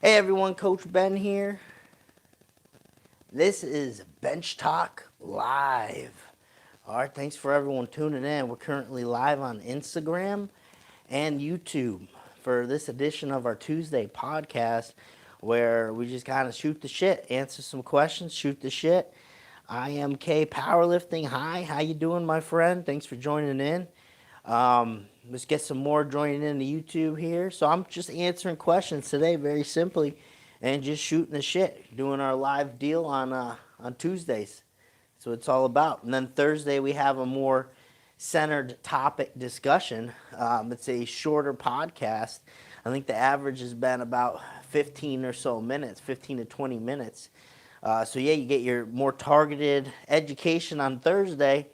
Hey everyone, Coach Ben here. This is Bench Talk Live. All right, thanks for everyone tuning in. We're currently live on Instagram and YouTube for this edition of our Tuesday podcast where we just kind of shoot the shit, answer some questions, shoot the shit. I am K Powerlifting. Hi, how you doing, my friend? Thanks for joining in. Let's get some more joining in the YouTube here. So I'm just answering questions today, very simply, and just shooting the shit, doing our live deal on Tuesdays. So it's all about. And then Thursday we have a more centered topic discussion. It's a shorter podcast. I think the average has been about 15 or so minutes, 15 to 20 minutes. So yeah, you get your more targeted education on Thursday,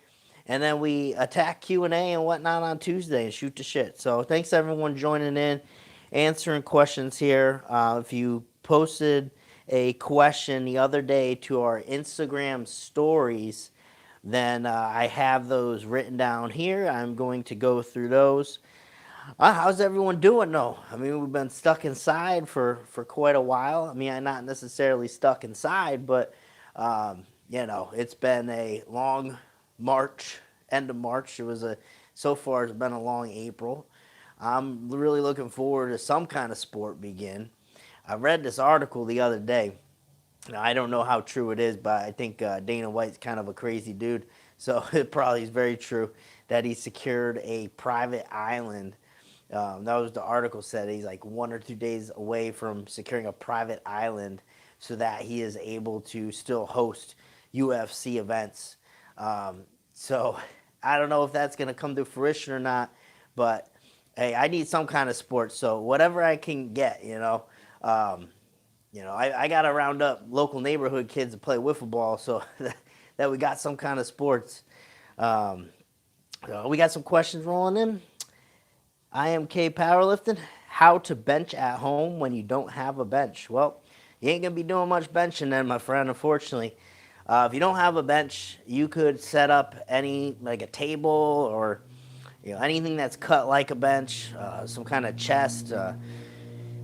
and then we attack Q&A and whatnot on Tuesday and shoot the shit. So thanks everyone joining in, answering questions here. If you posted a question the other day to our Instagram stories, then I have those written down here. I'm going to go through those. How's everyone doing though? I mean, we've been stuck inside for quite a while. I mean, I'm not necessarily stuck inside, but it's been a long March, end of March. So far it's been a long April. I'm really looking forward to some kind of sport begin. I read this article the other day. Now, I don't know how true it is, but I think Dana White's kind of a crazy dude. So it probably is very true that he secured a private island. That was the article said. He's like 1 or 2 days away from securing a private island so that he is able to still host UFC events. So I don't know if that's going to come to fruition or not, but hey, I need some kind of sport. So whatever I can get, I got to round up local neighborhood kids to play wiffle ball so that we got some kind of sports. We got some questions rolling in. I am K Powerlifting. How to bench at home when you don't have a bench? Well, you ain't going to be doing much benching then, my friend, unfortunately. If you don't have a bench, you could set up like a table or anything that's cut like a bench, some kind of chest.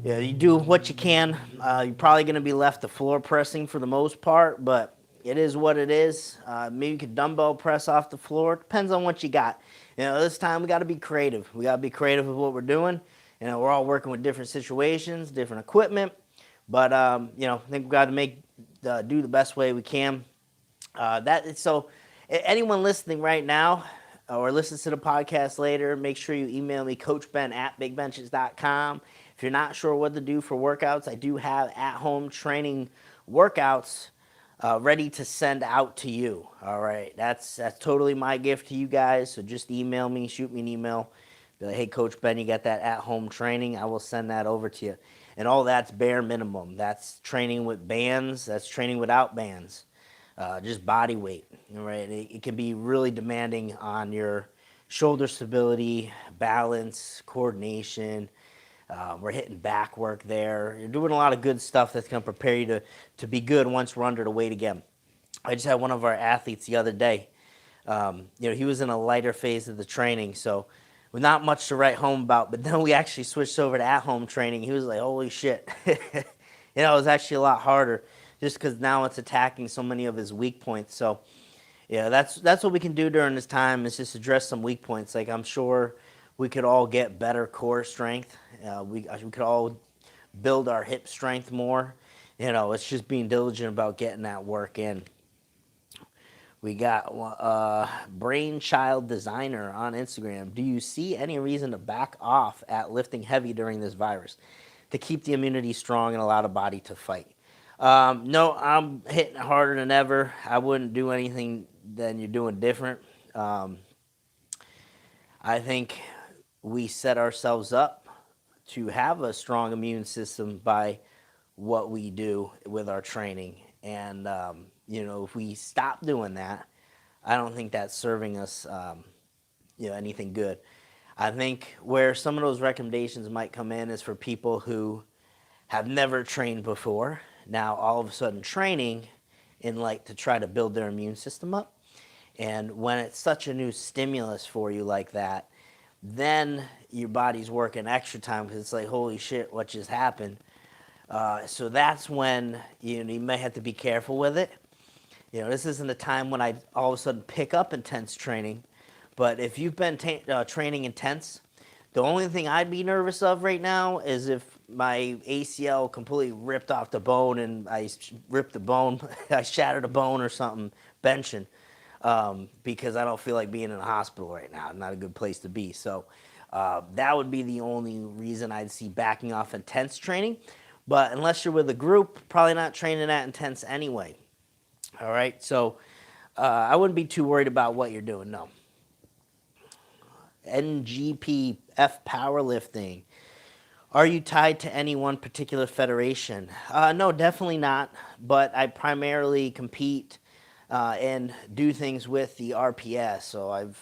You do what you can. You're probably going to be left to floor pressing for the most part, but it is what it is. Maybe you could dumbbell press off the floor. Depends on what you got. This time we got to be creative. We got to be creative with what we're doing. We're all working with different situations, different equipment, but I think we got to do the best way we can. So anyone listening right now or listens to the podcast later, make sure you email me, coachben@bigbenches.com. If you're not sure what to do for workouts, I do have at-home training workouts ready to send out to you. All right, that's totally my gift to you guys. So just email me, shoot me an email. Be like, hey, Coach Ben, you got that at-home training? I will send that over to you. And all that's bare minimum. That's training with bands. That's training without bands. Just body weight. Right? It can be really demanding on your shoulder stability, balance, coordination. We're hitting back work there. You're doing a lot of good stuff that's going to prepare you to be good once we're under the weight again. I just had one of our athletes the other day. He was in a lighter phase of the training, so with not much to write home about. But then we actually switched over to at-home training. He was like, holy shit. It was actually a lot harder just because now it's attacking so many of his weak points. So, that's what we can do during this time is just address some weak points. Like I'm sure we could all get better core strength. We could all build our hip strength more. It's just being diligent about getting that work in. We got Brainchild Designer on Instagram. Do you see any reason to back off at lifting heavy during this virus to keep the immunity strong and allow the body to fight? No, I'm hitting harder than ever. I wouldn't do anything than you're doing different. I think we set ourselves up to have a strong immune system by what we do with our training. And, if we stop doing that, I don't think that's serving us, anything good. I think where some of those recommendations might come in is for people who have never trained before. Now, all of a sudden training to try to build their immune system up. And when it's such a new stimulus for you like that, then your body's working extra time because it's like, holy shit, what just happened? So that's when you may have to be careful with it. This isn't a time when I all of a sudden pick up intense training. But if you've been training intense, the only thing I'd be nervous of right now is if my ACL completely ripped off the bone and I ripped the bone, I shattered a bone or something benching, because I don't feel like being in a hospital right now. Not a good place to be. So that would be the only reason I'd see backing off intense training. But unless you're with a group, probably not training that intense anyway. All right, so I wouldn't be too worried about what you're doing. No. NGPF powerlifting. Are you tied to any one particular federation? No, definitely not. But I primarily compete and do things with the RPS. So I've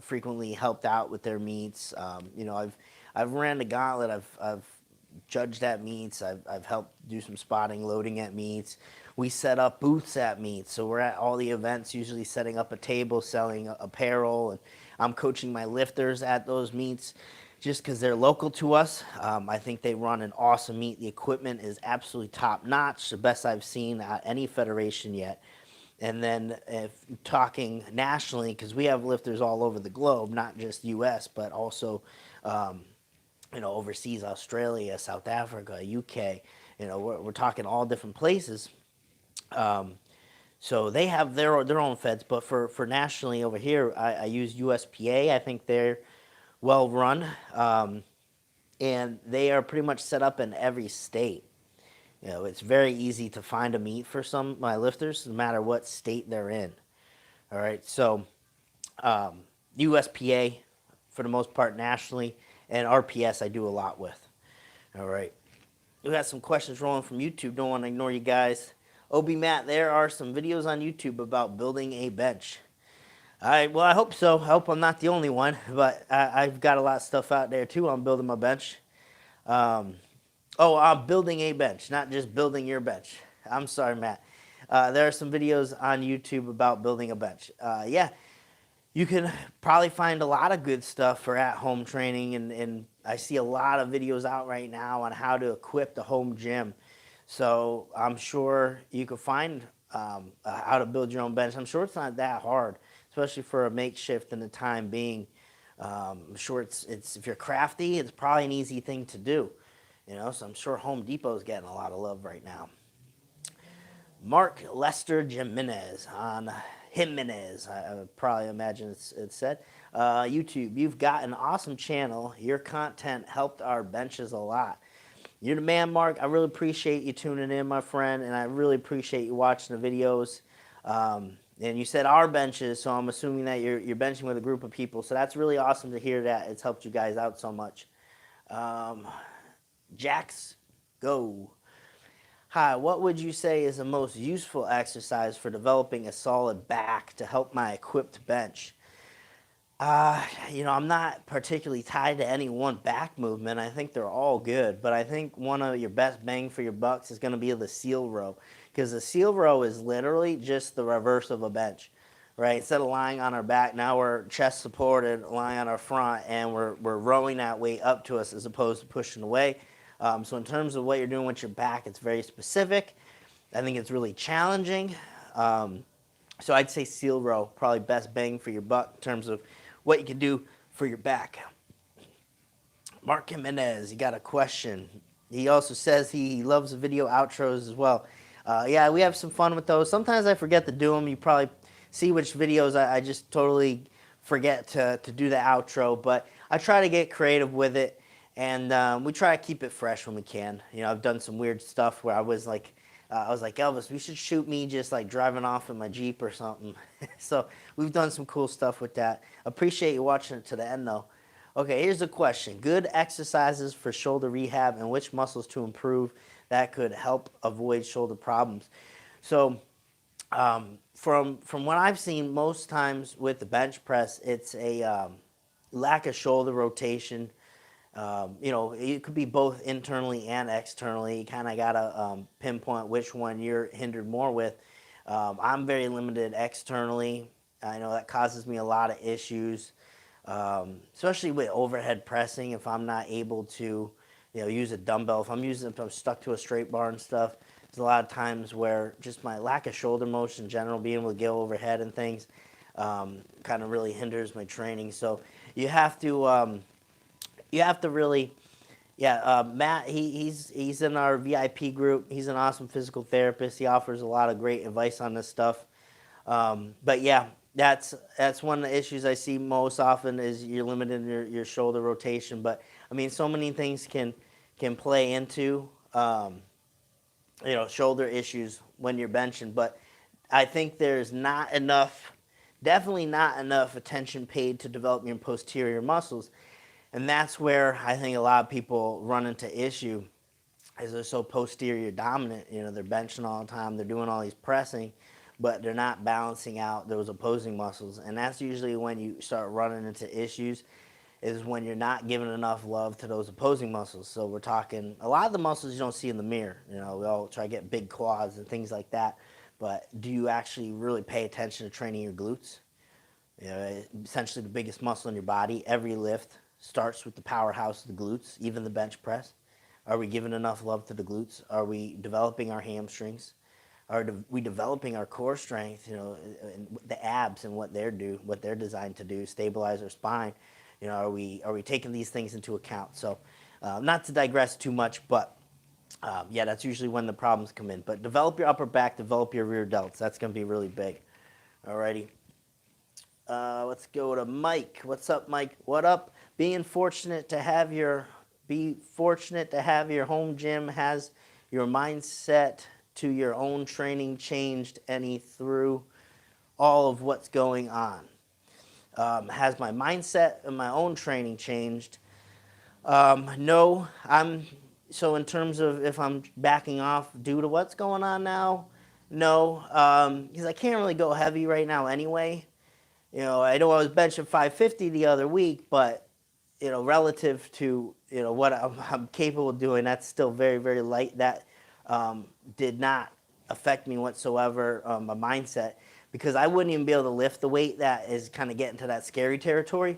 frequently helped out with their meets. I've ran the gauntlet. I've judged at meets. I've helped do some spotting, loading at meets. We set up booths at meets. So we're at all the events, usually setting up a table, selling apparel, and I'm coaching my lifters at those meets just because they're local to us. I think they run an awesome meet. The equipment is absolutely top notch, the best I've seen at any federation yet. And then if talking nationally, because we have lifters all over the globe, not just U.S., but also overseas, Australia, South Africa, UK. We're talking all different places. So they have their own feds, but for nationally over here, I use USPA. I think they're well run, and they are pretty much set up in every state. It's very easy to find a meet for some of my lifters, no matter what state they're in. All right, so USPA for the most part nationally, and RPS I do a lot with. All right, we got some questions rolling from YouTube. Don't want to ignore you guys. OB Matt, there are some videos on YouTube about building a bench. All right, well, I hope so. I hope I'm not the only one, but I've got a lot of stuff out there too on building my bench. I'm building a bench, not just building your bench. I'm sorry, Matt. There are some videos on YouTube about building a bench. Yeah, you can probably find a lot of good stuff for at-home training, and I see a lot of videos out right now on how to equip the home gym. So I'm sure you could find how to build your own bench. I'm sure it's not that hard, especially for a makeshift in the time being. I'm sure it's if you're crafty, it's probably an easy thing to do. So I'm sure Home Depot is getting a lot of love right now. Mark Lester Jimenez on Jimenez, I probably imagine it's said. YouTube, you've got an awesome channel. Your content helped our benches a lot. You're the man, Mark. I really appreciate you tuning in, my friend, and I really appreciate you watching the videos. And you said our benches, so I'm assuming that you're benching with a group of people. So that's really awesome to hear that it's helped you guys out so much. Jax, go. Hi, what would you say is the most useful exercise for developing a solid back to help my equipped bench? I'm not particularly tied to any one back movement. I think they're all good, but I think one of your best bang for your bucks is going to be the seal row, because the seal row is literally just the reverse of a bench, right? Instead of lying on our back, now we're chest supported, lying on our front, and we're rowing that weight up to us as opposed to pushing away. So in terms of what you're doing with your back, it's very specific. I think it's really challenging. So I'd say seal row, probably best bang for your buck in terms of what you can do for your back. Mark Jimenez, he got a question. He also says he loves the video outros as well. Yeah, we have some fun with those. Sometimes I forget to do them. You probably see which videos I just totally forget to do the outro, but I try to get creative with it, and we try to keep it fresh when we can. I've done some weird stuff where I was like, Elvis, we should shoot me just like driving off in my Jeep or something. So we've done some cool stuff with that. Appreciate you watching it to the end though. Okay, here's a question. Good exercises for shoulder rehab and which muscles to improve that could help avoid shoulder problems. So from what I've seen, most times with the bench press, it's a lack of shoulder rotation. It could be both internally and externally. You kind of got to pinpoint which one you're hindered more with. I'm very limited externally. I know that causes me a lot of issues, especially with overhead pressing. If I'm not able to, use a dumbbell. If I'm stuck to a straight bar and stuff, there's a lot of times where just my lack of shoulder motion in general, being able to go overhead and things, kind of really hinders my training. So you have to really, yeah. Matt, he's in our VIP group. He's an awesome physical therapist. He offers a lot of great advice on this stuff. But yeah, that's one of the issues I see most often is you're limited in your shoulder rotation. But I mean, so many things can play into shoulder issues when you're benching. But I think there's not enough, definitely not enough attention paid to developing your posterior muscles, and that's where I think a lot of people run into issue, is they're so posterior dominant. They're benching all the time, they're doing all these pressing, but they're not balancing out those opposing muscles, and that's usually when you start running into issues, is when you're not giving enough love to those opposing muscles. So we're talking a lot of the muscles you don't see in the mirror. We all try to get big quads and things like that, but do you actually really pay attention to training your glutes? Essentially the biggest muscle in your body. Every lift starts with the powerhouse of the glutes, even the bench press. Are we giving enough love to the glutes? Are we developing our hamstrings? Are we developing our core strength? And the abs and what they're designed to do, stabilize our spine. Are we taking these things into account? So, not to digress too much, but yeah, that's usually when the problems come in. But develop your upper back, develop your rear delts. That's going to be really big. Alrighty. Let's go to Mike. What's up, Mike? What up? Be fortunate to have your home gym. Has your mindset to your own training changed any through all of what's going on? Has my mindset and my own training changed? No. So in terms of if I'm backing off due to what's going on now, no, because I can't really go heavy right now anyway. I know I was benching 550 the other week, but relative to what I'm capable of doing, that's still very, very light. That did not affect me whatsoever, my mindset, because I wouldn't even be able to lift the weight that is kind of getting to that scary territory,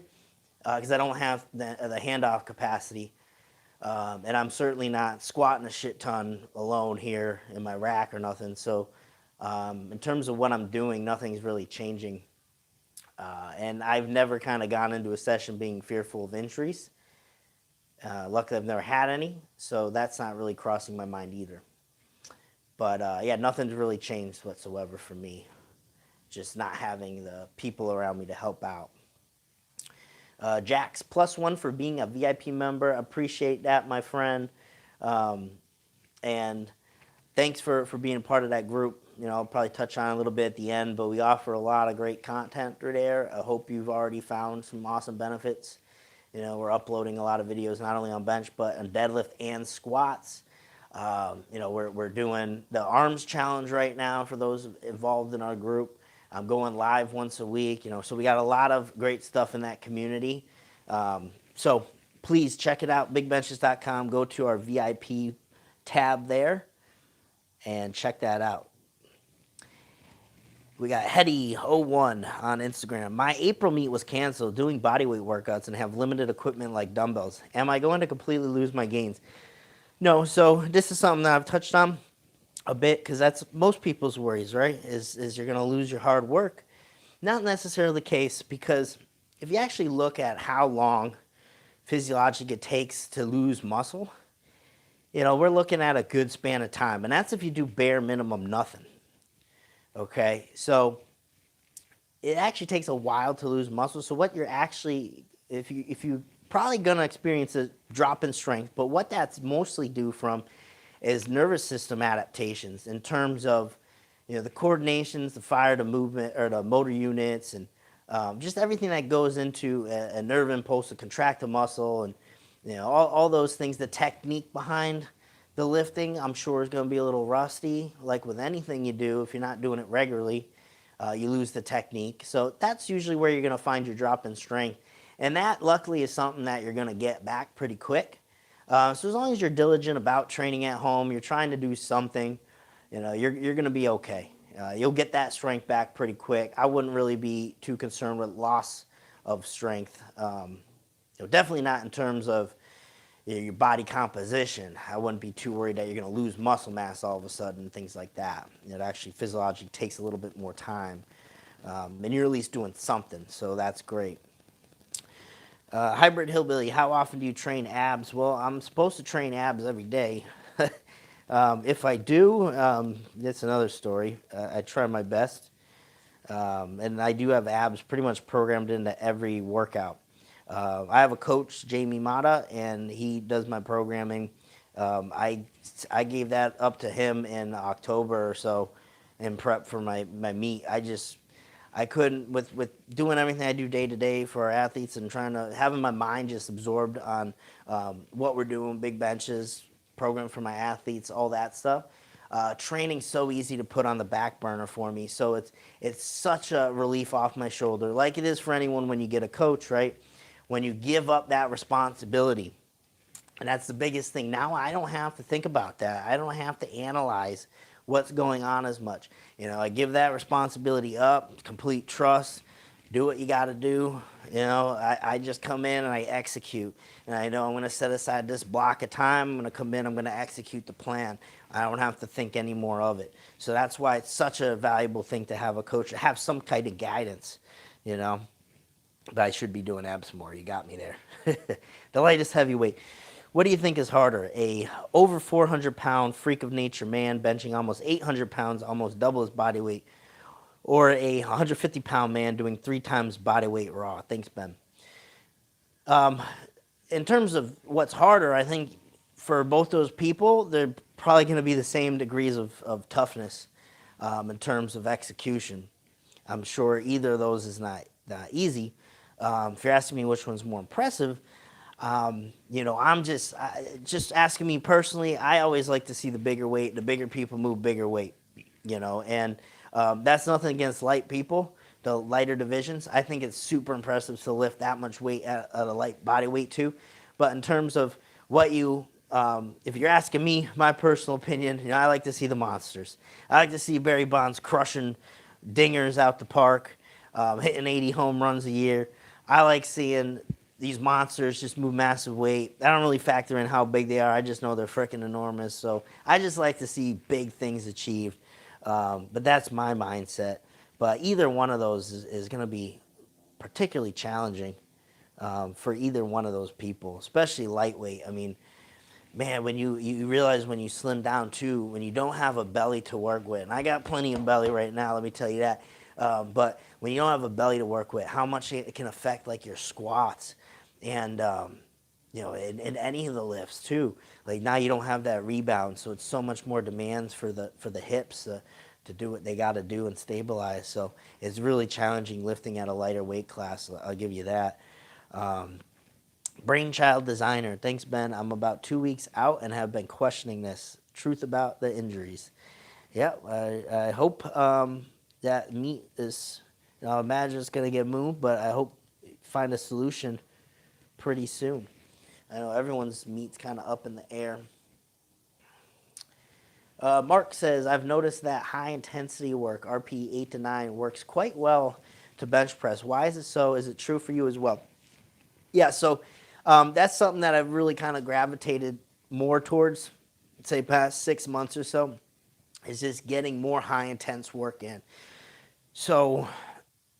because I don't have the handoff capacity, and I'm certainly not squatting a shit ton alone here in my rack or nothing. So in terms of what I'm doing, nothing's really changing, and I've never kind of gone into a session being fearful of injuries. Luckily, I've never had any, so that's not really crossing my mind either. But yeah, nothing's really changed whatsoever for me. Just not having the people around me to help out. Jax, +1 for being a VIP member. Appreciate that, my friend. And thanks for being a part of that group. I'll probably touch on it a little bit at the end, but we offer a lot of great content through there. I hope you've already found some awesome benefits. We're uploading a lot of videos, not only on bench, but on deadlift and squats. We're doing the arms challenge right now for those involved in our group. I'm going live once a week, so we got a lot of great stuff in that community. So please check it out, bigbenches.com. Go to our VIP tab there and check that out. We got Hetty01 on Instagram. My April meet was canceled doing bodyweight workouts and have limited equipment like dumbbells. Am I going to completely lose my gains? No, so this is something that I've touched on a bit, because that's most people's worries, right? Is you're going to lose your hard work. Not necessarily the case, because if you actually look at how long physiologically it takes to lose muscle, we're looking at a good span of time, and that's if you do bare minimum nothing. Okay, so it actually takes a while to lose muscle. So what you're actually, if you probably gonna experience a drop in strength, but what that's mostly due from is nervous system adaptations in terms of the coordinations, the fire to movement or the motor units, and just everything that goes into a nerve impulse to contract a muscle, and all those things. The technique behind the lifting, I'm sure, is going to be a little rusty. Like with anything you do, if you're not doing it regularly, you lose the technique. So that's usually where you're going to find your drop in strength. And that, luckily, is something that you're going to get back pretty quick. So as long as you're diligent about training at home, you're trying to do something, you're going to be okay. You'll get that strength back pretty quick. I wouldn't really be too concerned with loss of strength. Definitely not in terms of, your body composition. I wouldn't be too worried that you're going to lose muscle mass all of a sudden, things like that. It actually physiologically takes a little bit more time. And you're at least doing something, so that's great. Hybrid Hillbilly, how often do you train abs? Well, I'm supposed to train abs every day. If I do, that's another story. I try my best. And I do have abs pretty much programmed into every workout. I have a coach, Jamie Mata, and he does my programming. I gave that up to him in October or so in prep for my meet. I couldn't, with doing everything I do day to day for our athletes and trying to, having my mind just absorbed on what we're doing, big benches, program for my athletes, all that stuff. Training's so easy to put on the back burner for me. So it's such a relief off my shoulder, like it is for anyone when you get a coach, right? When you give up that responsibility. And that's the biggest thing. Now I don't have to think about that. I don't have to analyze what's going on as much. I give that responsibility up, complete trust, do what you got to do. I just come in and I execute. And I know I'm going to set aside this block of time. I'm going to come in, I'm going to execute the plan. I don't have to think any more of it. So that's why it's such a valuable thing to have a coach, to have some kind of guidance, But I should be doing abs more. You got me there. The lightest heavyweight. What do you think is harder? A over 400-pound freak of nature man benching almost 800 pounds, almost double his body weight, or a 150-pound man doing 3 times body weight raw? Thanks, Ben. In terms of what's harder, I think for both those people, they're probably going to be the same degrees of toughness in terms of execution. I'm sure either of those is not easy. If you're asking me which one's more impressive, I'm just asking me personally. I always like to see the bigger weight, the bigger people move bigger weight, and that's nothing against light people, the lighter divisions. I think it's super impressive to lift that much weight at a light body weight too. But in terms of what if you're asking me, my personal opinion, I like to see the monsters. I like to see Barry Bonds crushing dingers out the park, hitting 80 home runs a year. I like seeing these monsters just move massive weight. I don't really factor in how big they are. I just know they're freaking enormous. So I just like to see big things achieved. But that's my mindset. But either one of those is going to be particularly challenging for either one of those people, especially lightweight. I mean, man, when you realize when you slim down too, when you don't have a belly to work with, and I got plenty of belly right now, let me tell you that. But when you don't have a belly to work with, how much it can affect like your squats and in any of the lifts too. Like now you don't have that rebound, so it's so much more demands for the hips to do what they got to do and stabilize. So it's really challenging lifting at a lighter weight class. I'll give you that. Brainchild Designer, thanks Ben. I'm about 2 weeks out and have been questioning this. Truth about the injuries. Yeah, I hope that meat is. I imagine it's going to get moved, but I hope find a solution pretty soon. I know everyone's meat's kind of up in the air. Mark says, I've noticed that high intensity work, RP 8 to 9, works quite well to bench press. Why is it so? Is it true for you as well? Yeah, so that's something that I've really kind of gravitated more towards, say, past 6 months or so, is just getting more high intense work in. So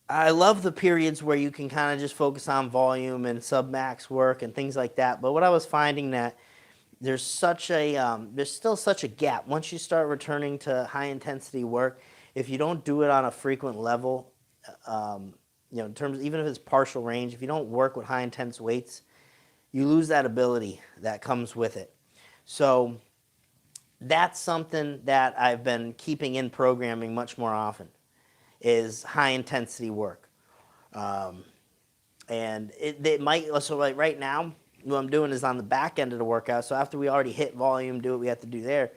I love the periods where you can kind of just focus on volume and sub-max work and things like that. But what I was finding that there's still such a gap. Once you start returning to high intensity work, if you don't do it on a frequent level, in terms, even if it's partial range, if you don't work with high intense weights, you lose that ability that comes with it. So that's something that I've been keeping in programming much more often, is high intensity work. And it might, so like right now, what I'm doing is on the back end of the workout. So after we already hit volume, do what we have to do there,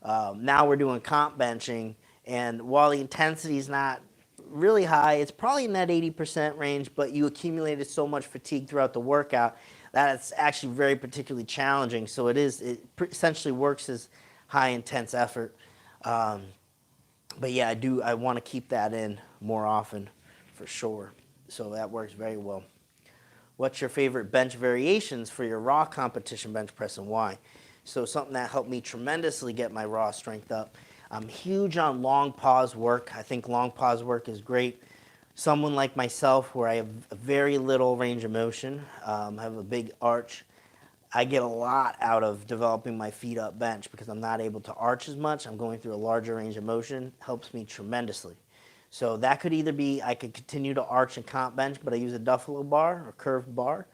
now we're doing comp benching. And while the intensity is not really high, it's probably in that 80% range, but you accumulated so much fatigue throughout the workout that it's actually very particularly challenging. So it essentially works as high intense effort. But yeah, I want to keep that in more often for sure. So that works very well. What's your favorite bench variations for your raw competition bench press and why? So something that helped me tremendously get my raw strength up. I'm huge on long pause work. I think long pause work is great. Someone like myself, where I have very little range of motion, I have a big arch. I get a lot out of developing my feet up bench because I'm not able to arch as much. I'm going through a larger range of motion. Helps me tremendously. So that could either be I could continue to arch and comp bench, but I use a Duffalo bar or curved bar,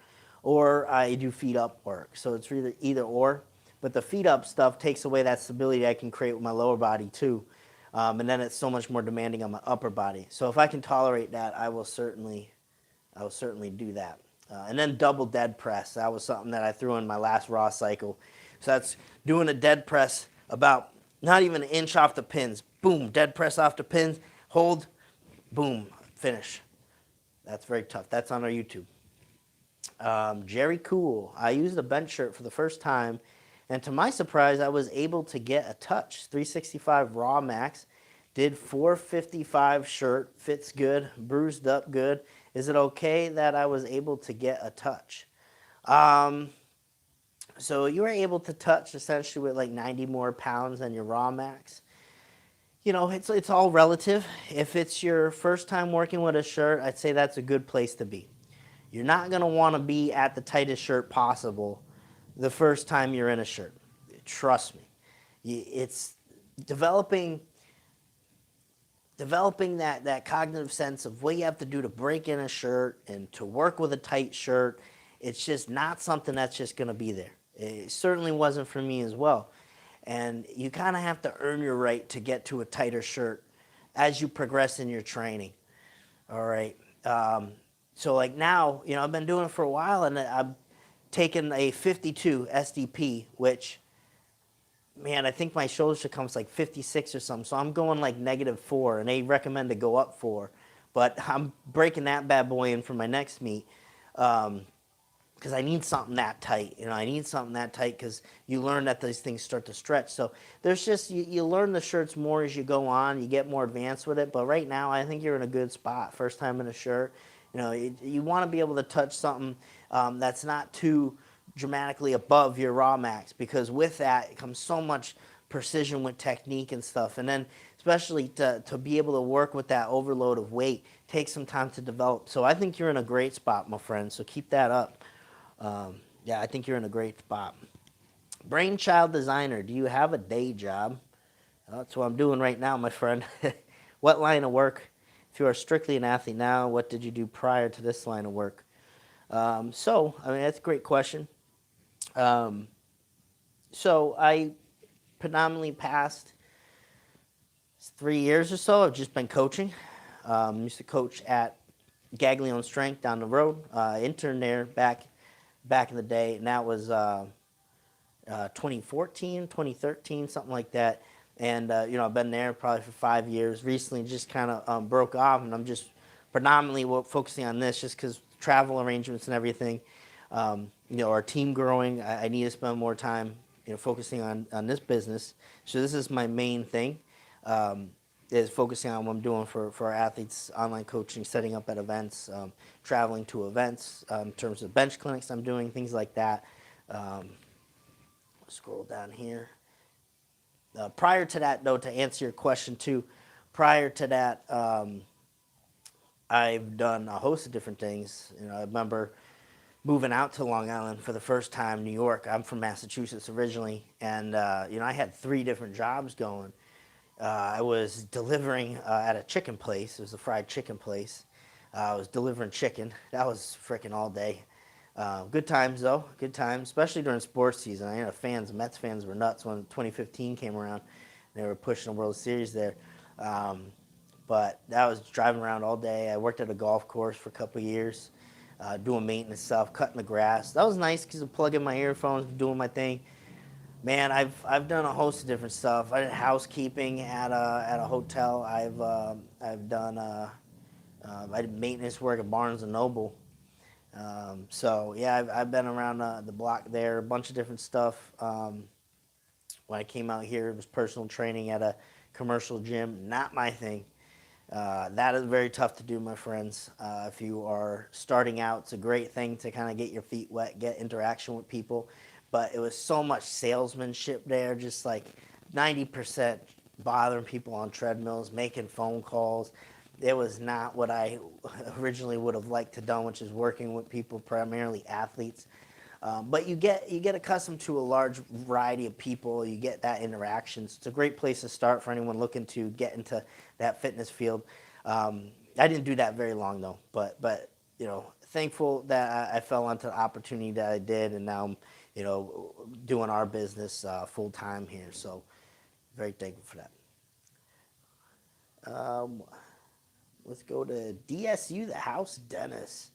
or I do feet up work. So it's either or. But the feet up stuff takes away that stability I can create with my lower body too. And then it's so much more demanding on my upper body. So if I can tolerate that, I will certainly do that. And then double dead press. That was something that I threw in my last raw cycle. So that's doing a dead press about not even an inch off the pins. Boom, dead press off the pins. Hold, boom, finish. That's very tough. That's on our YouTube. Jerry Cool. I used a bench shirt for the first time, and to my surprise, I was able to get a touch. 365 raw max. Did 455 shirt. Fits good. Bruised up good. Is it okay that I was able to get a touch? Um, so you were able to touch essentially with like 90 more pounds than your raw max. It's all relative. If it's your first time working with a shirt, I'd say that's a good place to be. You're not going to want to be at the tightest shirt possible the first time you're in a shirt. Trust me. It's developing that cognitive sense of what you have to do to break in a shirt and to work with a tight shirt. It's just not something that's just going to be there. It certainly wasn't for me as well. And you kind of have to earn your right to get to a tighter shirt as you progress in your training. All right. So like now, I've been doing it for a while, and I've taken a 52 SDP, which, man, I think my shoulder should come to like 56 or something. So I'm going like -4, and they recommend to go up 4. But I'm breaking that bad boy in for my next meet. Because I need something that tight. I need something that tight because you learn that these things start to stretch. So there's just, you learn the shirts more as you go on. You get more advanced with it. But right now, I think you're in a good spot. First time in a shirt. You want to be able to touch something that's not too dramatically above your raw max, because with that, it comes so much precision with technique and stuff. And then especially to be able to work with that overload of weight takes some time to develop. So I think you're in a great spot, my friend. So keep that up. Yeah, I think you're in a great spot. Brainchild designer, do you have a day job? Well, that's what I'm doing right now, my friend. What line of work? If you are strictly an athlete now, what did you do prior to this line of work? That's a great question. So I predominantly past 3 years or so, I've just been coaching. Used to coach at Gaglione Strength down the road. Interned there back in the day, and that was 2014, 2013, something like that. And I've been there probably for 5 years. Recently, just kind of broke off, and I'm just predominantly focusing on this, just because travel arrangements and everything. Our team growing, I need to spend more time, focusing on this business. So this is my main thing, is focusing on what I'm doing for our athletes, online coaching, setting up at events, traveling to events, in terms of bench clinics I'm doing, things like that. Scroll down here. Prior to that, though, to answer your question too, prior to that, I've done a host of different things. I remember moving out to Long Island for the first time, New York. I'm from Massachusetts originally, and I had 3 different jobs going. I was delivering at a chicken place. It was a fried chicken place. I was delivering chicken. That was freaking all day. Good times, though. Good times, especially during sports season. I know Mets fans were nuts when 2015 came around. They were pushing the World Series there. But that was driving around all day. I worked at a golf course for a couple of years, doing maintenance stuff, cutting the grass. That was nice because I plug in my earphones, doing my thing. Man, I've done a host of different stuff. I did housekeeping at a hotel. I've done I did maintenance work at Barnes and Noble. I've been around the block there, a bunch of different stuff. When I came out here, it was personal training at a commercial gym. Not my thing. That is very tough to do, my friends. If you are starting out, it's a great thing to kind of get your feet wet, get interaction with people. But it was so much salesmanship there, just like 90% bothering people on treadmills, making phone calls. It was not what I originally would have liked to done, which is working with people, primarily athletes. But you get accustomed to a large variety of people. You get that interaction. So it's a great place to start for anyone looking to get into that fitness field. I didn't do that very long though, but thankful that I fell onto the opportunity that I did, and now I'm doing our business full time here. So very thankful for that. Let's go to DSU, the house dentist.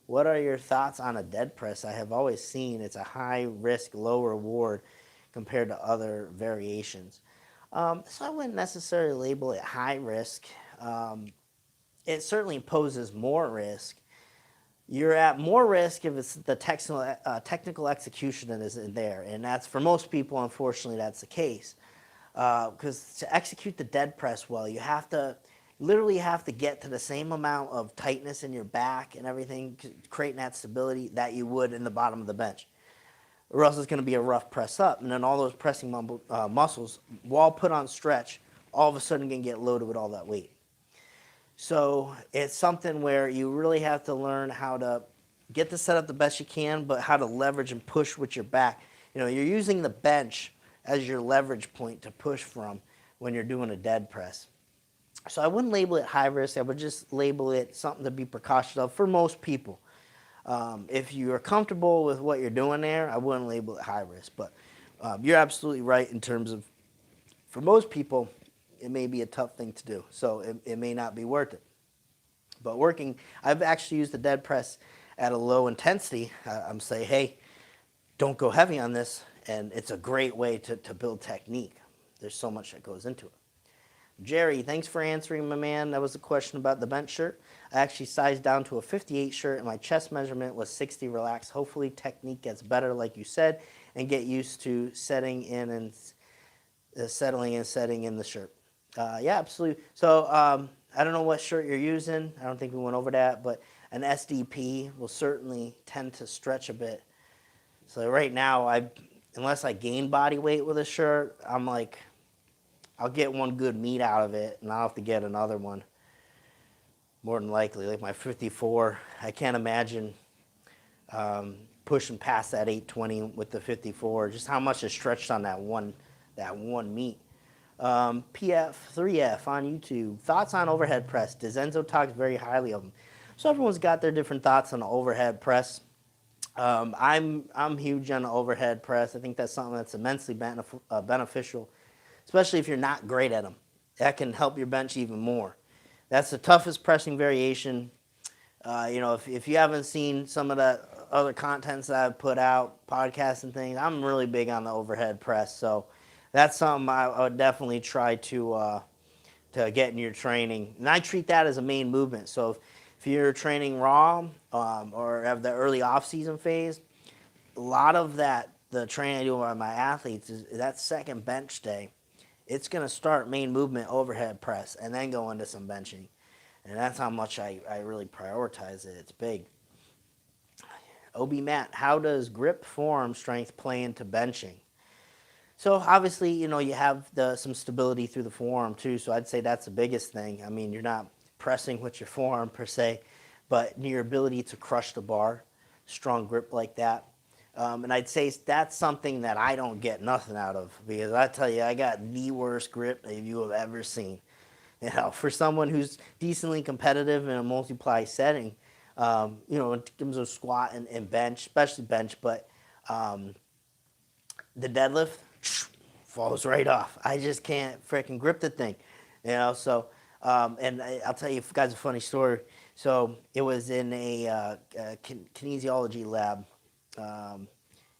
What are your thoughts on a dead press? I have always seen it's a high risk, low reward compared to other variations. So I wouldn't necessarily label it high risk. It certainly poses more risk. You're at more risk if it's the technical execution that isn't there, and that's for most people. Unfortunately, that's the case because to execute the dead press well, you have to literally have to get to the same amount of tightness in your back and everything, creating that stability that you would in the bottom of the bench. Or else it's going to be a rough press up, and then all those pressing muscles, while put on stretch, all of a sudden going to get loaded with all that weight. So it's something where you really have to learn how to get the setup the best you can, but how to leverage and push with your back. You're using the bench as your leverage point to push from when you're doing a dead press. So I wouldn't label it high risk. I would just label it something to be precautious of for most people. If you're comfortable with what you're doing there, I wouldn't label it high risk. But you're absolutely right in terms of, for most people, it may be a tough thing to do. So it may not be worth it. But I've actually used the dead press at a low intensity. I'm saying, hey, don't go heavy on this. And it's a great way to build technique. There's so much that goes into it. Jerry, thanks for answering, my man. That was a question about the bench shirt. I actually sized down to a 58 shirt, and my chest measurement was 60 relaxed. Hopefully technique gets better, like you said, and get used to settling in and setting in the shirt. Yeah, absolutely. So I don't know what shirt you're using. I don't think we went over that, but an SDP will certainly tend to stretch a bit. So right now, unless I gain body weight with a shirt, I'm like, I'll get one good meet out of it, and I'll have to get another one, more than likely. Like my 54, I can't imagine pushing past that 820 with the 54. Just how much is stretched on that one meet. PF3F on YouTube. Thoughts on overhead press? Does Enzo talks very highly of them? So everyone's got their different thoughts on the overhead press. I'm huge on the overhead press. I think that's something that's immensely beneficial, especially if you're not great at them. That can help your bench even more. That's the toughest pressing variation. If you haven't seen some of the other contents that I've put out, podcasts and things, I'm really big on the overhead press. So that's something I would definitely try to get in your training. And I treat that as a main movement. So if you're training raw or have the early off-season phase, a lot of the training I do with my athletes is that second bench day. It's going to start main movement overhead press and then go into some benching. And that's how much I really prioritize it. It's big. OB Matt, how does grip form strength play into benching? So obviously, you have some stability through the forearm too. So I'd say that's the biggest thing. I mean, you're not pressing with your forearm per se, but your ability to crush the bar, strong grip like that. And I'd say that's something that I don't get nothing out of, because I tell you, I got the worst grip that you have ever seen. For someone who's decently competitive in a multiply setting, in terms of squat and bench, especially bench, but the deadlift falls right off. I just can't freaking grip the thing, So, and I'll tell you guys a funny story. So it was in a kinesiology lab.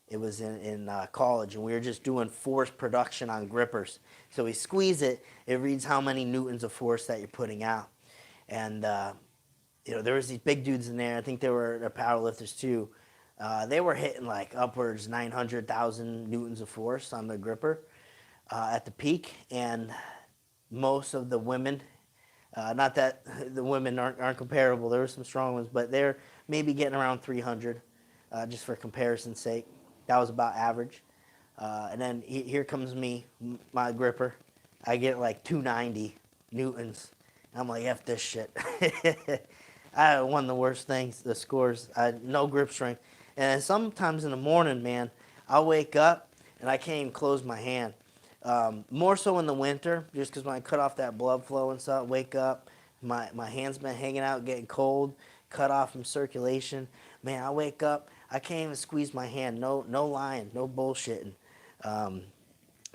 It was in college, and we were just doing force production on grippers. So we squeeze it, it reads how many newtons of force that you're putting out. And, there was these big dudes in there. I think they're power lifters too. They were hitting like upwards 900,000 newtons of force on the gripper at the peak. And most of the women Not that the women aren't comparable. There were some strong ones, but they're maybe getting around 300, just for comparison's sake. That was about average. And then here comes me, my gripper. I get like 290 newtons. I'm like, F this shit. I won the worst things, the scores. No grip strength. And sometimes in the morning, man, I'll wake up and I can't even close my hand. More so in the winter, just because when I cut off that blood flow and stuff, wake up, my hand's been hanging out, getting cold, cut off from circulation. Man, I wake up, I can't even squeeze my hand. No lying, no bullshitting. Um,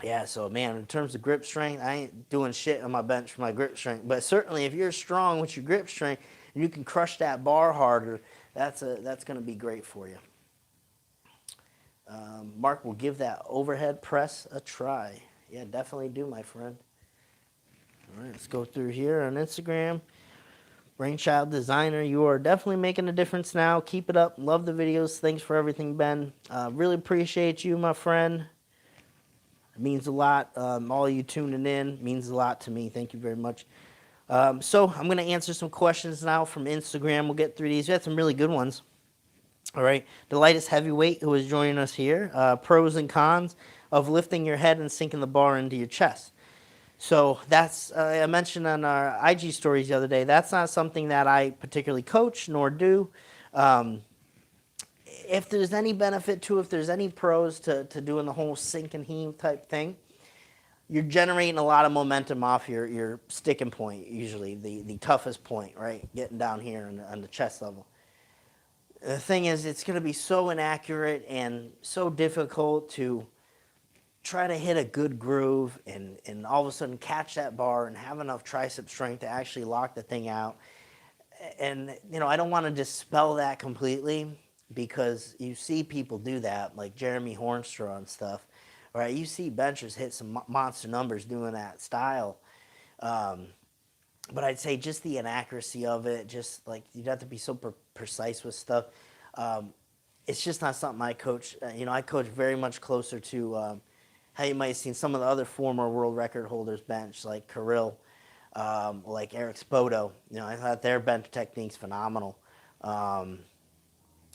yeah, so man, in terms of grip strength, I ain't doing shit on my bench for my grip strength. But certainly, if you're strong with your grip strength and you can crush that bar harder, that's going to be great for you. Mark will give that overhead press a try. Yeah, definitely do, my friend. All right, let's go through here on Instagram. Brainchild Designer, you are definitely making a difference now. Keep it up. Love the videos. Thanks for everything, Ben. Really appreciate you, my friend. It means a lot. All you tuning in means a lot to me. Thank you very much. So I'm going to answer some questions now from Instagram. We'll get through these. We had some really good ones. All right. The lightest heavyweight who is joining us here. Pros and cons of lifting your head and sinking the bar into your chest. So that's, I mentioned on our IG stories the other day, that's not something that I particularly coach nor do. If there's any benefit to, if there's any pros to doing the whole sink and heave type thing, you're generating a lot of momentum off your sticking point, usually the toughest point, right? Getting down here on the chest level. The thing is, it's going to be so inaccurate and so difficult to try to hit a good groove and all of a sudden catch that bar and have enough tricep strength to actually lock the thing out. And, I don't want to dispel that completely because you see people do that, like Jeremy Hornstra and stuff, right? You see benchers hit some monster numbers doing that style. But I'd say just the inaccuracy of it, just like you'd have to be so precise with stuff. It's just not something I coach. I coach very much closer to how you might have seen some of the other former world record holders bench, like Kirill, like Eric Spoto. I thought their bench technique's phenomenal.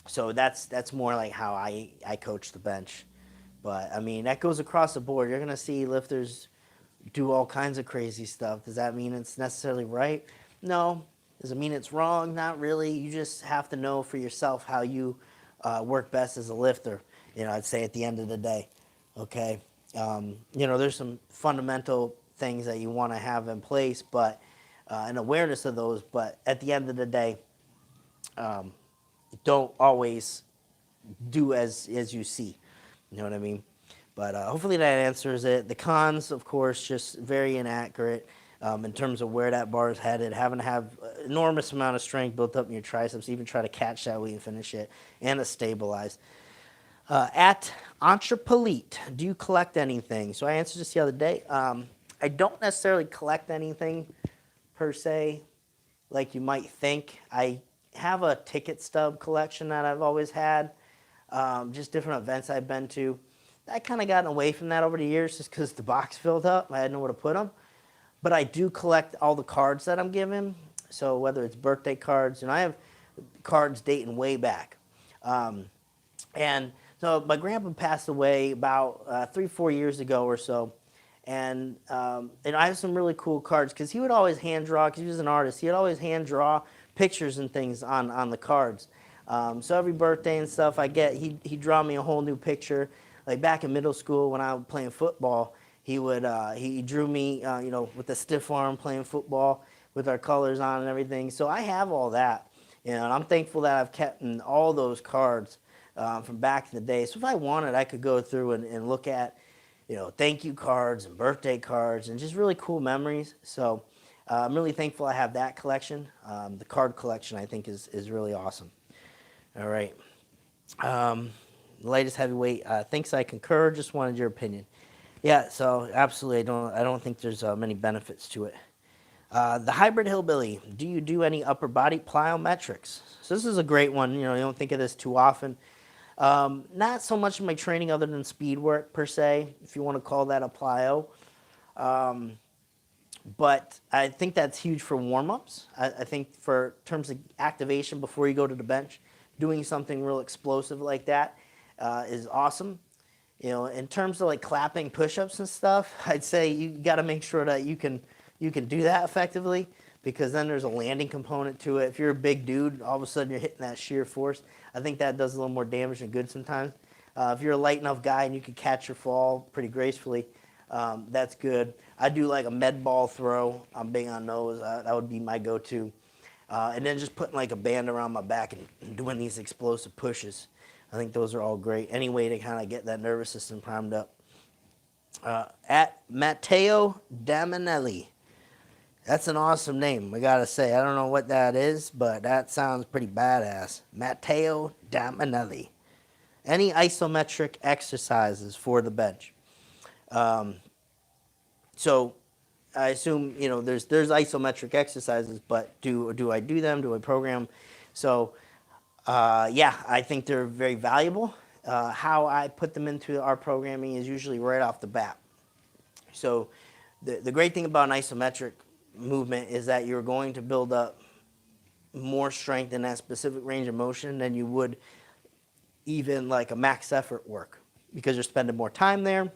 So that's more like how I coach the bench. But, that goes across the board. You're going to see lifters do all kinds of crazy stuff. Does that mean it's necessarily right? No. Does it mean it's wrong? Not really. You just have to know for yourself how you work best as a lifter, I'd say at the end of the day. Okay? There's some fundamental things that you want to have in place, but an awareness of those. But at the end of the day, don't always do as you see. You know what I mean? But hopefully that answers it. The cons, of course, just very inaccurate in terms of where that bar is headed. Having to have enormous amount of strength built up in your triceps, even try to catch that weight and finish it, and to stabilize. At Entrepolite, do you collect anything? So I answered this the other day. I don't necessarily collect anything per se, like you might think. I have a ticket stub collection that I've always had, just different events I've been to. I kind of gotten away from that over the years just because the box filled up. I didn't know where to put them. But I do collect all the cards that I'm given. So whether it's birthday cards, I have cards dating way back. And so my grandpa passed away about 3-4 years ago or so. And I have some really cool cards because he would always hand draw, because he was an artist. He would always hand draw pictures and things on the cards. So every birthday and stuff I get, he'd draw me a whole new picture. Like back in middle school when I was playing football, he drew me, with a stiff arm playing football with our colors on and everything. So I have all that, and I'm thankful that I've kept all those cards from back in the day. So if I wanted, I could go through and look at, thank you cards and birthday cards and just really cool memories. So I'm really thankful I have that collection. The card collection I think is really awesome. All right. Latest heavyweight, thinks I concur. Just wanted your opinion. Yeah, so absolutely, I don't think there's many benefits to it. The hybrid hillbilly, do you do any upper body plyometrics? So this is a great one. You don't think of this too often. Not so much in my training other than speed work per se, if you want to call that a plyo. But I think that's huge for warm-ups. I think for terms of activation before you go to the bench, doing something real explosive like that is awesome. In terms of like clapping push-ups and stuff, I'd say you got to make sure that you can do that effectively, because then there's a landing component to it. If you're a big dude, all of a sudden you're hitting that sheer force. I think that does a little more damage than good sometimes. If you're a light enough guy and you can catch your fall pretty gracefully, that's good. I do like a med ball throw. I'm big on those. That would be my go-to. And then just putting like a band around my back and doing these explosive pushes. I think those are all great. Any way to kind of get that nervous system primed up. At Matteo Daminelli. That's an awesome name, I gotta say. I don't know what that is, but that sounds pretty badass. Matteo Daminelli. Any isometric exercises for the bench? So I assume there's isometric exercises, but do I do them? Do I program? So yeah, I think they're very valuable. How I put them into our programming is usually right off the bat. So the great thing about an isometric movement is that you're going to build up more strength in that specific range of motion than you would even like a max effort work, because you're spending more time there.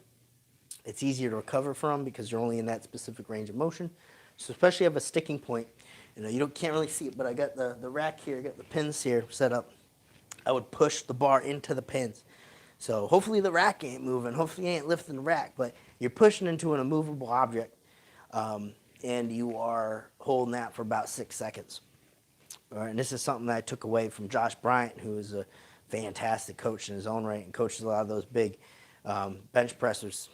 It's easier to recover from because you're only in that specific range of motion. So especially if you have a sticking point, you can't really see it, but I got the rack here, I got the pins here set up. I would push the bar into the pins. So hopefully the rack ain't moving, hopefully you ain't lifting the rack, but you're pushing into an immovable object, and you are holding that for about 6 seconds. All right, and this is something that I took away from Josh Bryant, who is a fantastic coach in his own right and coaches a lot of those big bench pressers.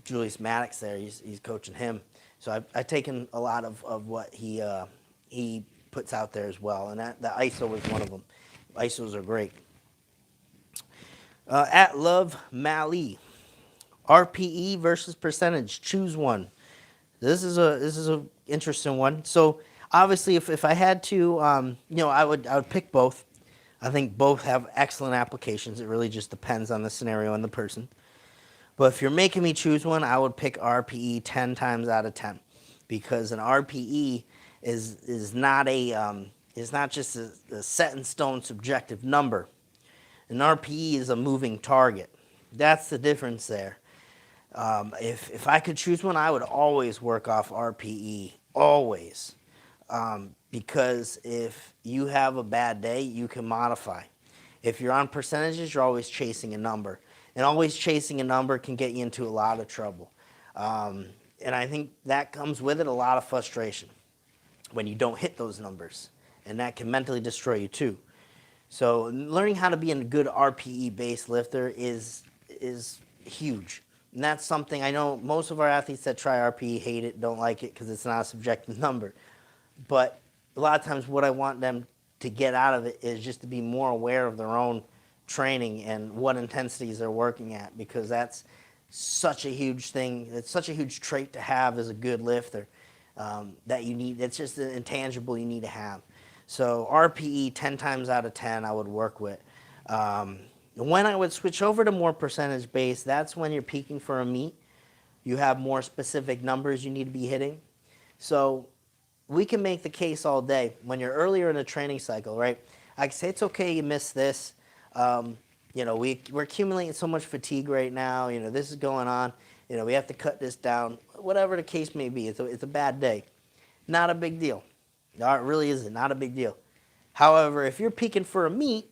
Julius Maddox there, he's coaching him. So I've taken a lot of what he puts out there as well, and the ISO was one of them. ISOs are great. At Love Mali, RPE versus percentage. Choose one. This is a interesting one. So obviously, if I had to, I would pick both. I think both have excellent applications. It really just depends on the scenario and the person. But if you're making me choose one, I would pick RPE 10 times out of 10, because an RPE is not just a set in stone subjective number. An RPE is a moving target. That's the difference there. If I could choose one, I would always work off RPE, always. Because if you have a bad day, you can modify. If you're on percentages, you're always chasing a number. And always chasing a number can get you into a lot of trouble. And I think that comes with it a lot of frustration when you don't hit those numbers. And that can mentally destroy you too. So learning how to be a good RPE-based lifter is huge. And that's something I know most of our athletes that try RPE hate it, don't like it because it's not a subjective number. But a lot of times what I want them to get out of it is just to be more aware of their own training and what intensities they're working at, because that's such a huge thing. It's such a huge trait to have as a good lifter that you need. It's just an intangible you need to have. So RPE 10 times out of 10 I would work with. When I would switch over to more percentage based, that's when you're peaking for a meet. You have more specific numbers you need to be hitting. So we can make the case all day. When you're earlier in the training cycle, right? I can say it's okay you missed this. We're accumulating so much fatigue right now. This is going on. We have to cut this down. Whatever the case may be, it's a bad day. Not a big deal. No, it really isn't. Not a big deal. However, if you're peaking for a meet,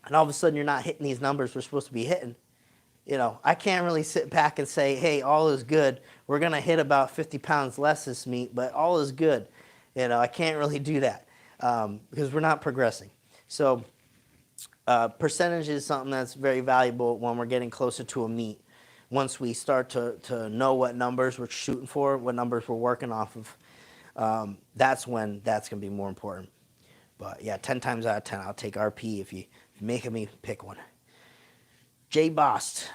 and all of a sudden you're not hitting these numbers we're supposed to be hitting, I can't really sit back and say, hey, all is good. We're going to hit about 50 pounds less this meet, but all is good. I can't really do that because we're not progressing. So percentage is something that's very valuable when we're getting closer to a meet. Once we start to know what numbers we're shooting for, what numbers we're working off of, that's when that's going to be more important. But yeah, 10 times out of 10, I'll take RP if you're making me pick one. J Bost,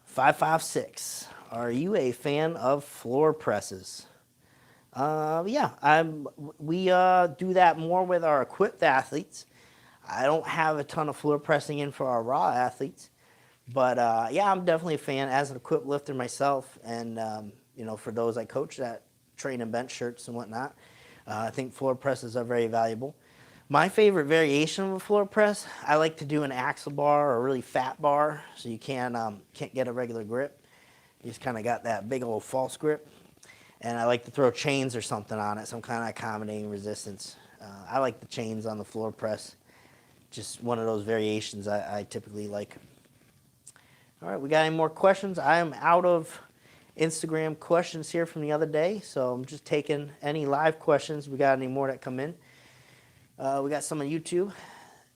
556. Are you a fan of floor presses? Yeah, we do that more with our equipped athletes. I don't have a ton of floor pressing in for our raw athletes. But yeah, I'm definitely a fan as an equipped lifter myself. And for those I coach that train in bench shirts and whatnot. I think floor presses are very valuable. My favorite variation of a floor press, I like to do an axle bar or a really fat bar, so you can't get a regular grip. You just kind of got that big old false grip. And I like to throw chains or something on it, some kind of accommodating resistance. I like the chains on the floor press. Just one of those variations I typically like. All right, we got any more questions? I am out of Instagram questions here from the other day, so I'm just taking any live questions. We got any more that come in? We got some on YouTube.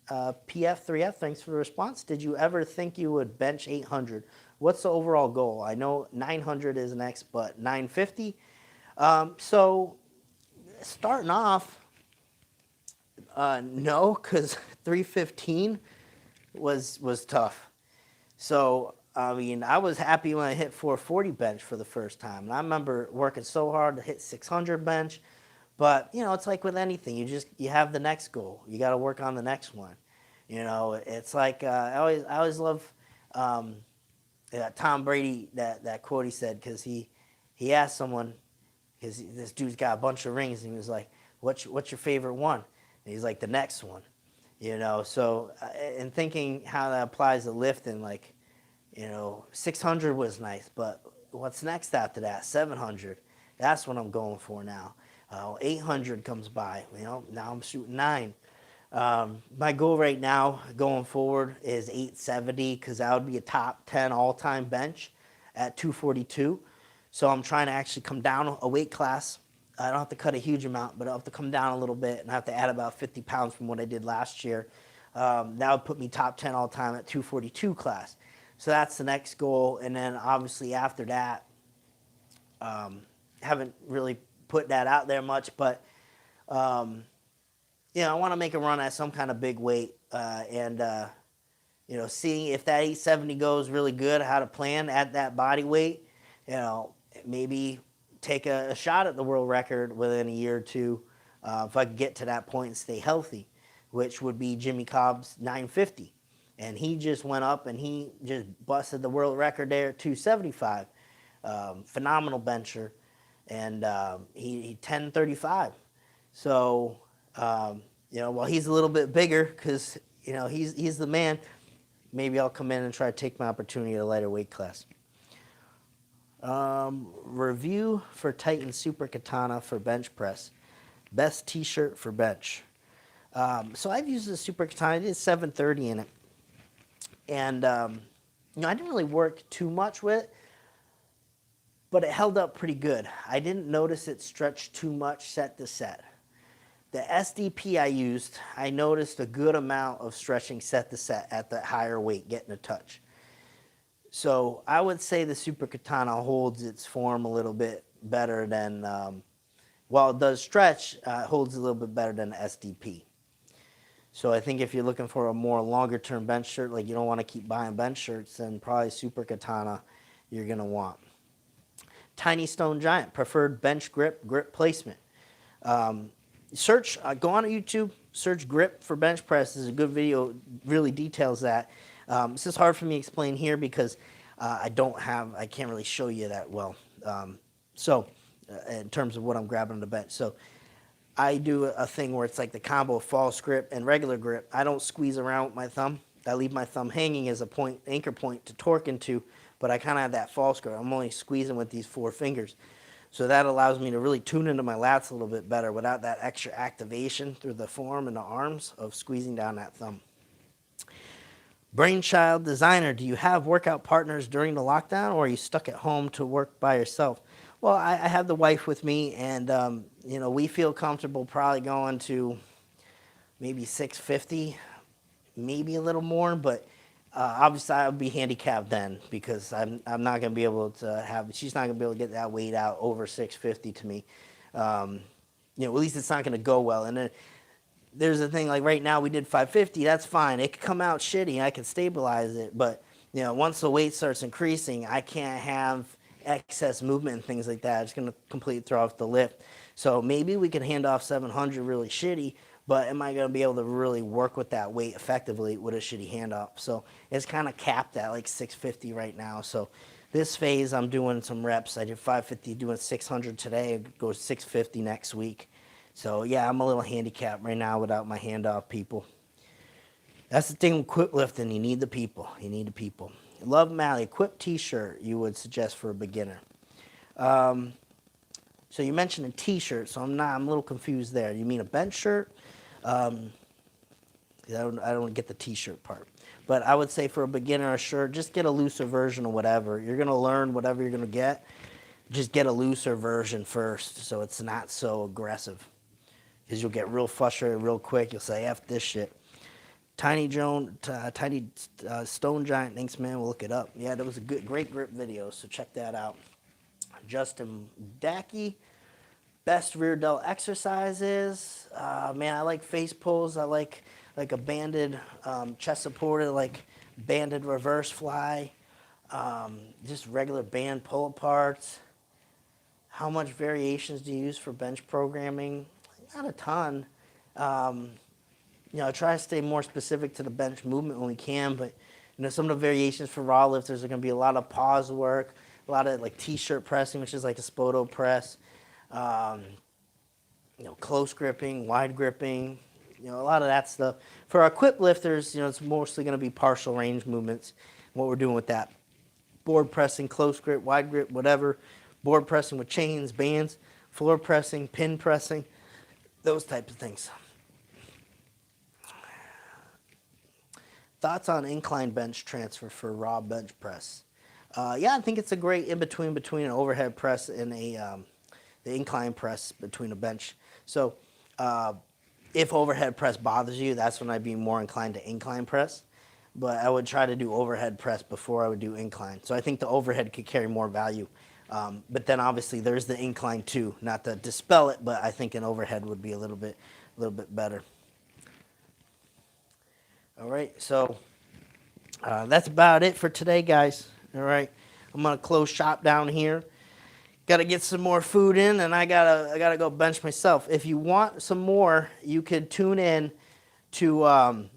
PF3F, thanks for the response. Did you ever think you would bench 800? What's the overall goal? I know 900 is next, but 950? So starting off, no, because 315 was tough. So, I mean, I was happy when I hit 440 bench for the first time. And I remember working so hard to hit 600 bench. But, it's like with anything. You have the next goal. You got to work on the next one. It's like I always love Tom Brady, that quote he said, because he asked someone, because this dude's got a bunch of rings, and he was like, what's your favorite one? And he's like, the next one. So in thinking how that applies to lifting, 600 was nice, but what's next after that? 700. That's what I'm going for now. 800 comes by. Now I'm shooting 9. My goal right now going forward is 870, because that would be a top 10 all-time bench at 242. So I'm trying to actually come down a weight class. I don't have to cut a huge amount, but I'll have to come down a little bit, and I have to add about 50 pounds from what I did last year. That would put me top 10 all time at 242 class. So that's the next goal. And then obviously after that, haven't really put that out there much, but I want to make a run at some kind of big weight, and seeing if that 870 goes really good, how to plan at that body weight, maybe take a shot at the world record within a year or two, if I could get to that point and stay healthy, which would be Jimmy Cobb's 950. And he just went up and he just busted the world record there at 275. Phenomenal bencher. And he 1035. So, while he's a little bit bigger, because, he's the man, maybe I'll come in and try to take my opportunity at a lighter weight class. Review for Titan Super Katana for bench press. Best t-shirt for bench. So I've used the Super Katana. I did 730 in it. And, I didn't really work too much with it, but it held up pretty good. I didn't notice it stretched too much set to set. The SDP I used, I noticed a good amount of stretching set to set at the higher weight, getting a touch. So I would say the Super Katana holds its form a little bit better than, while it does stretch, it holds a little bit better than the SDP. So I think if you're looking for a more longer term bench shirt, like you don't want to keep buying bench shirts, then probably Super Katana you're going to want. Tiny Stone Giant, preferred bench grip placement. Go on YouTube, search grip for bench press. This is a good video, really details that. This is hard for me to explain here because I can't really show you that well. In terms of what I'm grabbing on the bench. So I do a thing where it's like the combo of false grip and regular grip. I don't squeeze around with my thumb. I leave my thumb hanging as a anchor point to torque into, but I kind of have that false grip. I'm only squeezing with these 4 fingers. So that allows me to really tune into my lats a little bit better without that extra activation through the forearm and the arms of squeezing down that thumb. Brainchild Designer, do you have workout partners during the lockdown, or are you stuck at home to work by yourself? Well, I have the wife with me, and we feel comfortable probably going to maybe 650, maybe a little more, but obviously I'll be handicapped then because I'm not going to be able to she's not going to be able to get that weight out over 650 to me. At least it's not going to go well. And then there's the thing, like right now we did 550, that's fine. It could come out shitty, I can stabilize it, but once the weight starts increasing, I can't have excess movement and things like that. It's going to completely throw off the lift. So maybe we can hand off 700 really shitty, but am I going to be able to really work with that weight effectively with a shitty handoff? So it's kind of capped at like 650 right now. So This phase, I'm doing some reps. I did 550, doing 600 today. Go 650 next week. So yeah, I'm a little handicapped right now without my handoff people. That's the thing with quit lifting. You need the people. You need the people. Love Mally, equip T-shirt you would suggest for a beginner. So you mentioned a T-shirt, so I'm a little confused there. You mean a bench shirt? I don't get the T-shirt part. But I would say for a beginner, a shirt, just get a looser version of whatever. You're going to learn whatever you're going to get. Just get a looser version first so it's not so aggressive. Because you'll get real frustrated real quick. You'll say, F this shit. Tiny Stone Giant, thanks man, we'll look it up. Yeah, that was a great grip video, so check that out. Justin Dackey, best rear delt exercises. Man, I like face pulls. I like a banded chest supported, like banded reverse fly. Just regular band pull aparts. How much variations do you use for bench programming? Not a ton. I try to stay more specific to the bench movement when we can, but some of the variations for raw lifters are going to be a lot of pause work, a lot of like T-shirt pressing, which is like a Spoto press, close gripping, wide gripping, a lot of that stuff. For our equipped lifters, it's mostly going to be partial range movements. What we're doing with that, board pressing, close grip, wide grip, whatever, board pressing with chains, bands, floor pressing, pin pressing, those types of things. Thoughts on incline bench transfer for raw bench press? Yeah, I think it's a great in-between between an overhead press and the incline press between a bench. So if overhead press bothers you, that's when I'd be more inclined to incline press. But I would try to do overhead press before I would do incline. So I think the overhead could carry more value. But then obviously there's the incline too. Not to dispel it, but I think an overhead would be a little bit better. All right, so that's about it for today, guys. All right, I'm gonna close shop down here. Got to get some more food in, and I gotta go bench myself. If you want some more, you could tune in to our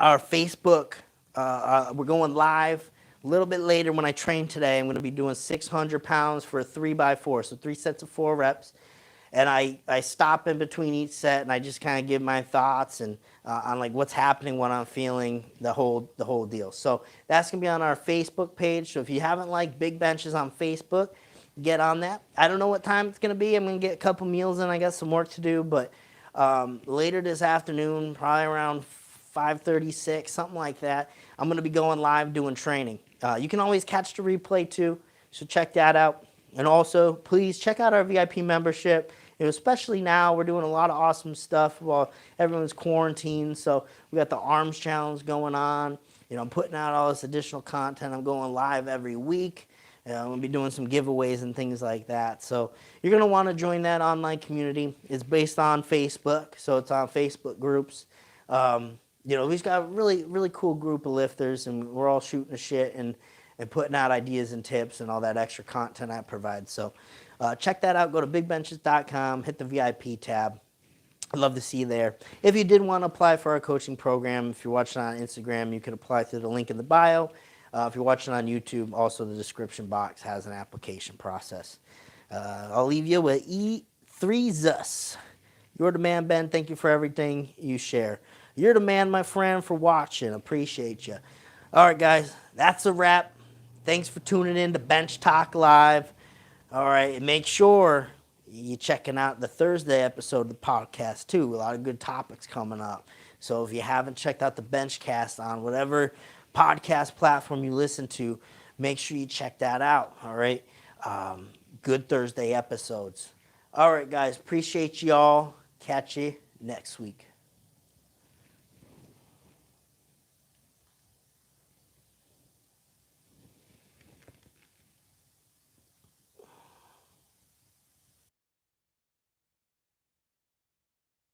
Facebook. We're going live a little bit later when I train today. I'm going to be doing 600 pounds for a 3x4, so 3 sets of 4 reps. And I stop in between each set, and I just kind of give my thoughts and on like what's happening, what I'm feeling, the whole deal. So that's gonna be on our Facebook page. So if you haven't liked Big Benches on Facebook, get on that. I don't know what time it's gonna be. I'm gonna get a couple meals in. I got some work to do, but later this afternoon, probably around 5:36, something like that, I'm gonna be going live doing training. You can always catch the replay too, so check that out. And also, please check out our VIP membership. Especially now, we're doing a lot of awesome stuff while everyone's quarantined. So we got the arms challenge going on. I'm putting out all this additional content. I'm going live every week. I'm going to be doing some giveaways and things like that. So you're going to want to join that online community. It's based on Facebook, so it's on Facebook groups. We've got a really cool group of lifters, and we're all shooting the shit and putting out ideas and tips and all that extra content I provide. So check that out. Go to bigbenches.com, hit the VIP tab. I'd love to see you there. If you did want to apply for our coaching program, if you're watching on Instagram, you can apply through the link in the bio. If you're watching on YouTube, also the description box has an application process. I'll leave you with E3ZUS. You're the man, Ben. Thank you for everything you share. You're the man, my friend, for watching. Appreciate you. All right, guys, that's a wrap. Thanks for tuning in to Bench Talk Live. All right, and make sure you're checking out the Thursday episode of the podcast, too. A lot of good topics coming up. So if you haven't checked out the Benchcast on whatever podcast platform you listen to, make sure you check that out, all right? Good Thursday episodes. All right, guys, appreciate you all. Catch you next week.